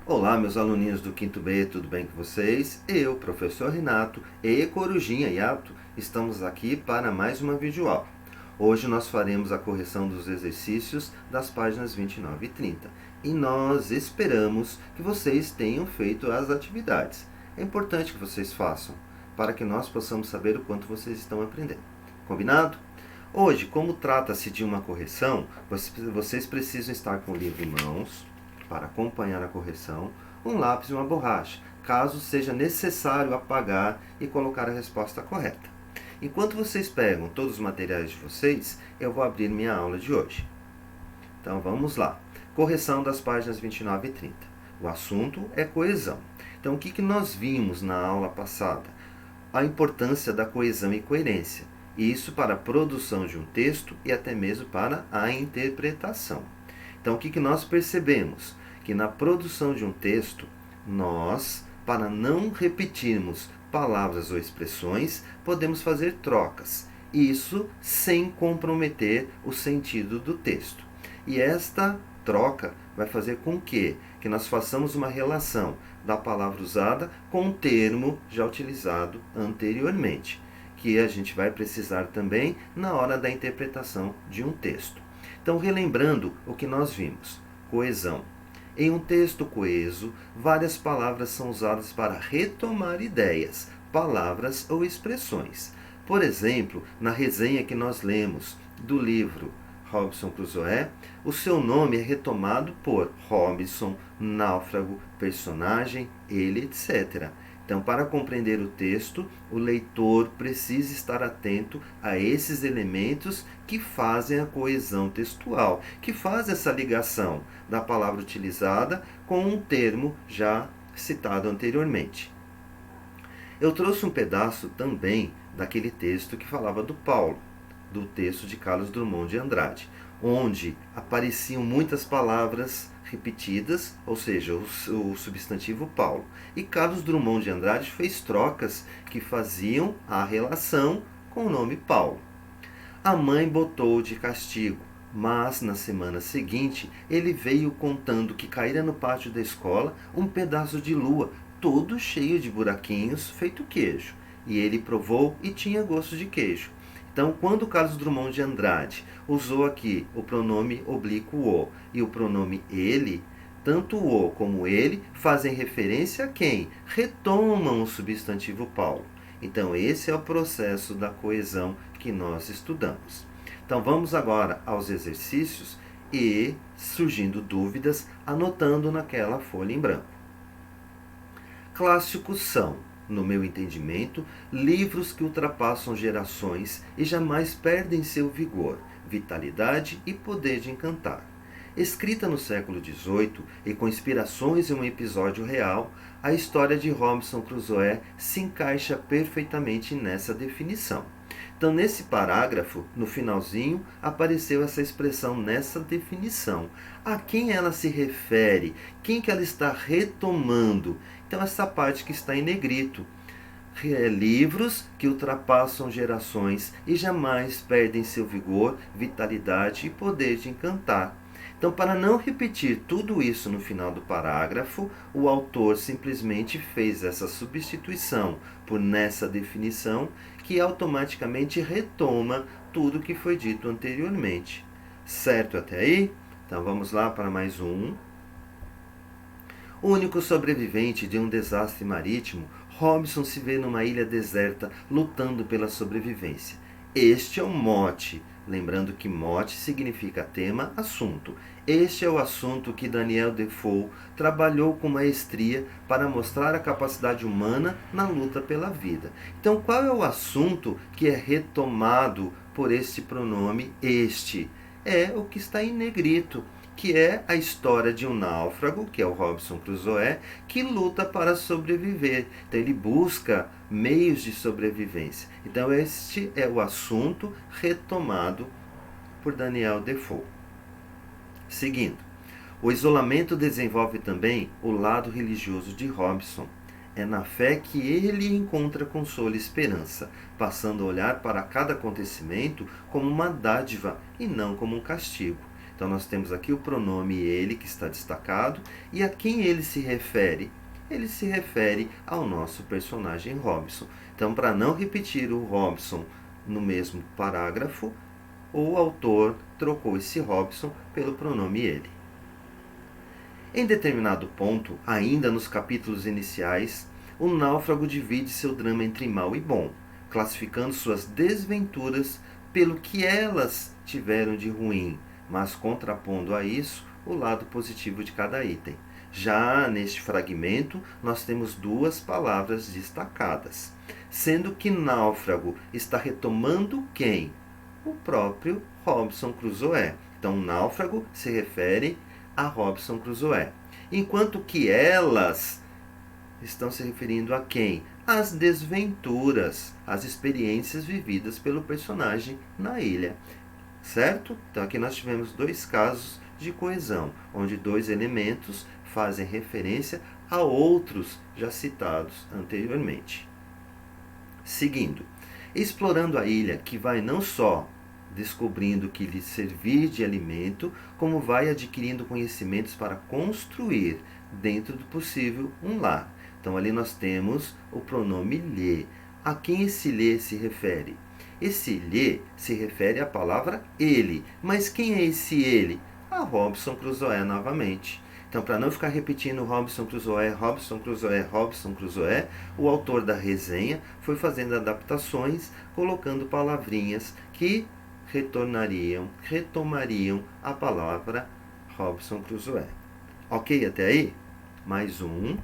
Olá, meus aluninhos do quinto B, tudo bem com vocês? Eu, professor Renato e Corujinha Yato, estamos aqui para mais uma videoaula. Hoje nós faremos a correção dos exercícios das páginas 29 e 30 e nós esperamos que vocês tenham feito as atividades. É importante que vocês façam para que nós possamos saber o quanto vocês estão aprendendo. Combinado? Hoje, como trata-se de uma correção, vocês precisam estar com o livro em mãos para acompanhar a correção, um lápis e uma borracha, caso seja necessário apagar e colocar a resposta correta. Enquanto vocês pegam todos os materiais de vocês, eu vou abrir minha aula de hoje. Então vamos lá. Correção das páginas 29 e 30. O assunto é coesão. Então o que nós vimos na aula passada? A importância da coesão e coerência. Isso para a produção de um texto e até mesmo para a interpretação. Então, o que nós percebemos? Que na produção de um texto, nós, para não repetirmos palavras ou expressões, podemos fazer trocas. Isso sem comprometer o sentido do texto. E esta troca vai fazer com que nós façamos uma relação da palavra usada com o termo já utilizado anteriormente, que a gente vai precisar também na hora da interpretação de um texto. Então, relembrando o que nós vimos, coesão. Em um texto coeso, várias palavras são usadas para retomar ideias, palavras ou expressões. Por exemplo, na resenha que nós lemos do livro Robinson Crusoe, o seu nome é retomado por Robinson, náufrago, personagem, ele, etc. Então, para compreender o texto, o leitor precisa estar atento a esses elementos que fazem a coesão textual, que faz essa ligação da palavra utilizada com um termo já citado anteriormente. Eu trouxe um pedaço também daquele texto que falava do Paulo, do texto de Carlos Drummond de Andrade, onde apareciam muitas palavras repetidas, ou seja, o substantivo Paulo. E Carlos Drummond de Andrade fez trocas que faziam a relação com o nome Paulo. A mãe botou de castigo, mas na semana seguinte ele veio contando que caíra no pátio da escola um pedaço de lua, todo cheio de buraquinhos, feito queijo. E ele provou e tinha gosto de queijo. Então, quando Carlos Drummond de Andrade usou aqui o pronome oblíquo o e o pronome ele, tanto o como ele fazem referência a quem? Retomam o substantivo Paulo. Então, esse é o processo da coesão que nós estudamos. Então, vamos agora aos exercícios e, surgindo dúvidas, anotando naquela folha em branco. Clássicos são, no meu entendimento, livros que ultrapassam gerações e jamais perdem seu vigor, vitalidade e poder de encantar. Escrita no século XVIII e com inspirações em um episódio real, a história de Robinson Crusoe se encaixa perfeitamente nessa definição. Então, nesse parágrafo, no finalzinho, apareceu essa expressão nessa definição. A quem ela se refere? Quem que ela está retomando? Então, essa parte que está em negrito. Livros que ultrapassam gerações e jamais perdem seu vigor, vitalidade e poder de encantar. Então, para não repetir tudo isso no final do parágrafo, o autor simplesmente fez essa substituição por nessa definição, que automaticamente retoma tudo que foi dito anteriormente. Certo até aí? Então, vamos lá para mais um. O único sobrevivente de um desastre marítimo, Robinson se vê numa ilha deserta lutando pela sobrevivência. Este é o mote. Lembrando que mote significa tema, assunto. Este é o assunto que Daniel Defoe trabalhou com maestria para mostrar a capacidade humana na luta pela vida. Então, qual é o assunto que é retomado por este pronome este? É o que está em negrito, que é a história de um náufrago, que é o Robinson Crusoe, que luta para sobreviver. Então ele busca meios de sobrevivência. Então este é o assunto retomado por Daniel Defoe. Seguindo, o isolamento desenvolve também o lado religioso de Robinson. É na fé que ele encontra consolo e esperança, passando a olhar para cada acontecimento como uma dádiva e não como um castigo. Então nós temos aqui o pronome ele, que está destacado, e a quem ele se refere? Ele se refere ao nosso personagem Robson. Então, para não repetir o Robson no mesmo parágrafo, o autor trocou esse Robson pelo pronome ele. Em determinado ponto, ainda nos capítulos iniciais, o náufrago divide seu drama entre mal e bom, classificando suas desventuras pelo que elas tiveram de ruim, mas contrapondo a isso o lado positivo de cada item. Já neste fragmento, nós temos duas palavras destacadas, sendo que náufrago está retomando quem? O próprio Robson Crusoe. Então, náufrago se refere a Robson Crusoe, enquanto que elas estão se referindo a quem? As desventuras, as experiências vividas pelo personagem na ilha, certo? Então aqui nós tivemos dois casos de coesão, onde dois elementos fazem referência a outros já citados anteriormente. Seguindo, explorando a ilha, que vai não só descobrindo que lhe servir de alimento, como vai adquirindo conhecimentos para construir, dentro do possível, um lar. Então ali nós temos o pronome lhe. A quem esse lhe se refere? Esse lhe se refere à palavra ele. Mas quem é esse ele? A Robson Crusoe novamente. Então, para não ficar repetindo Robson Crusoe, Robson Crusoe, Robson Crusoe, o autor da resenha foi fazendo adaptações, colocando palavrinhas que retomariam a palavra Robson Crusoe. Ok até aí? Mais um.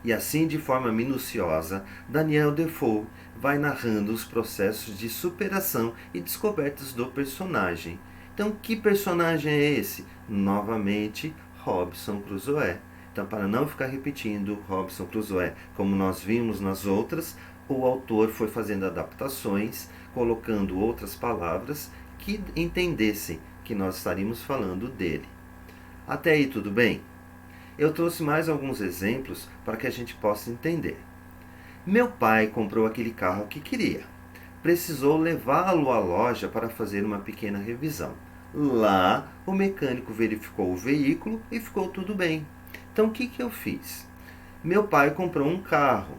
E assim, de forma minuciosa, Daniel Defoe vai narrando os processos de superação e descobertas do personagem. Então, que personagem é esse? Novamente, Robson Crusoe. Então, para não ficar repetindo Robson Crusoe, como nós vimos nas outras, o autor foi fazendo adaptações, colocando outras palavras que entendessem que nós estaríamos falando dele. Até aí, tudo bem? Eu trouxe mais alguns exemplos para que a gente possa entender. Meu pai comprou aquele carro que queria. Precisou levá-lo à loja para fazer uma pequena revisão. Lá, o mecânico verificou o veículo e ficou tudo bem. Então, o que eu fiz? Meu pai comprou um carro.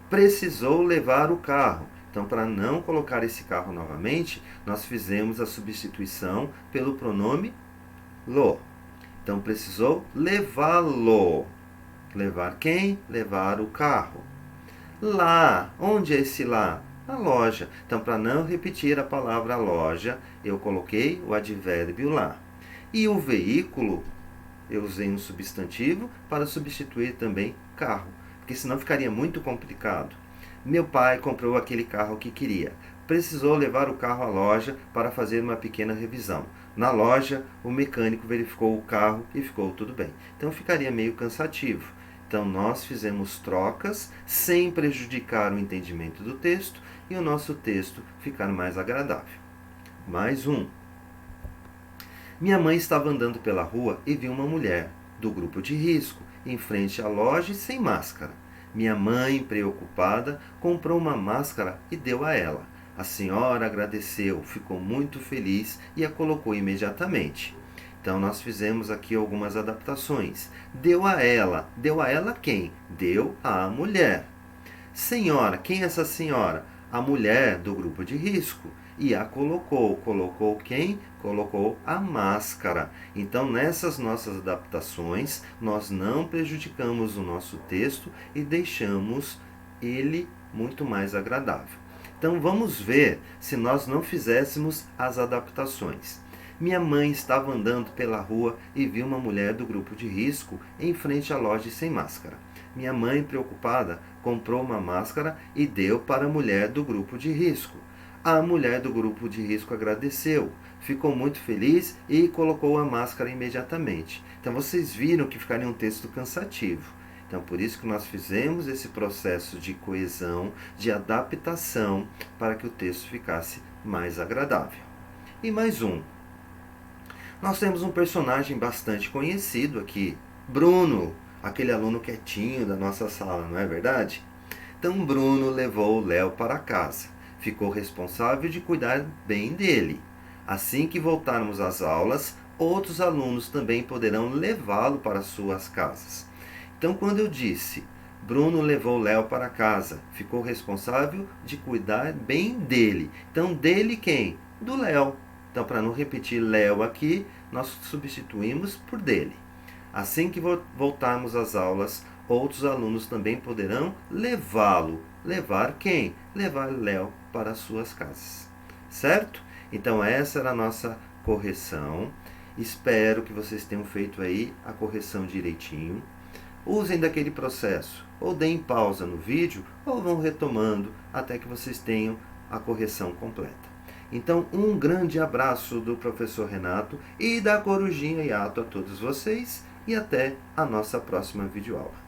Precisou levar o carro. Então, para não colocar esse carro novamente, nós fizemos a substituição pelo pronome lo. Então, precisou levá-lo. Levar quem? Levar o carro. Lá. Onde é esse lá? A loja. Então, para não repetir a palavra loja, eu coloquei o advérbio lá. E o veículo, eu usei um substantivo para substituir também carro, porque senão ficaria muito complicado. Meu pai comprou aquele carro que queria. Precisou levar o carro à loja para fazer uma pequena revisão. Na loja, o mecânico verificou o carro e ficou tudo bem. Então ficaria meio cansativo. Então nós fizemos trocas sem prejudicar o entendimento do texto e o nosso texto ficar mais agradável. Mais um. Minha mãe estava andando pela rua e viu uma mulher do grupo de risco em frente à loja sem máscara. Minha mãe, preocupada, comprou uma máscara e deu a ela. A senhora agradeceu, ficou muito feliz e a colocou imediatamente. Então nós fizemos aqui algumas adaptações. Deu a ela. Deu a ela quem? Deu à mulher. Senhora, quem é essa senhora? A mulher do grupo de risco. E a colocou. Colocou quem? Colocou a máscara. Então, nessas nossas adaptações, nós não prejudicamos o nosso texto e deixamos ele muito mais agradável. Então, vamos ver se nós não fizéssemos as adaptações. Minha mãe estava andando pela rua e viu uma mulher do grupo de risco em frente à loja sem máscara. Minha mãe, preocupada, comprou uma máscara e deu para a mulher do grupo de risco. A mulher do grupo de risco agradeceu, ficou muito feliz e colocou a máscara imediatamente. Então vocês viram que ficaria um texto cansativo. Então por isso que nós fizemos esse processo de coesão, de adaptação, para que o texto ficasse mais agradável. E mais um. Nós temos um personagem bastante conhecido aqui, Bruno, aquele aluno quietinho da nossa sala, não é verdade? Então Bruno levou o Léo para casa. Ficou responsável de cuidar bem dele. Assim que voltarmos às aulas, outros alunos também poderão levá-lo para suas casas. Então, quando eu disse, Bruno levou Léo para casa, ficou responsável de cuidar bem dele. Então, dele quem? Do Léo. Então, para não repetir Léo aqui, nós substituímos por dele. Assim que voltarmos às aulas, outros alunos também poderão levá-lo. Levar quem? Levar Léo para suas casas. Certo? Então, essa era a nossa correção. Espero que vocês tenham feito aí a correção direitinho. Usem daquele processo, ou deem pausa no vídeo, ou vão retomando até que vocês tenham a correção completa. Então, um grande abraço do professor Renato e da Corujinha Yato a todos vocês e até a nossa próxima videoaula.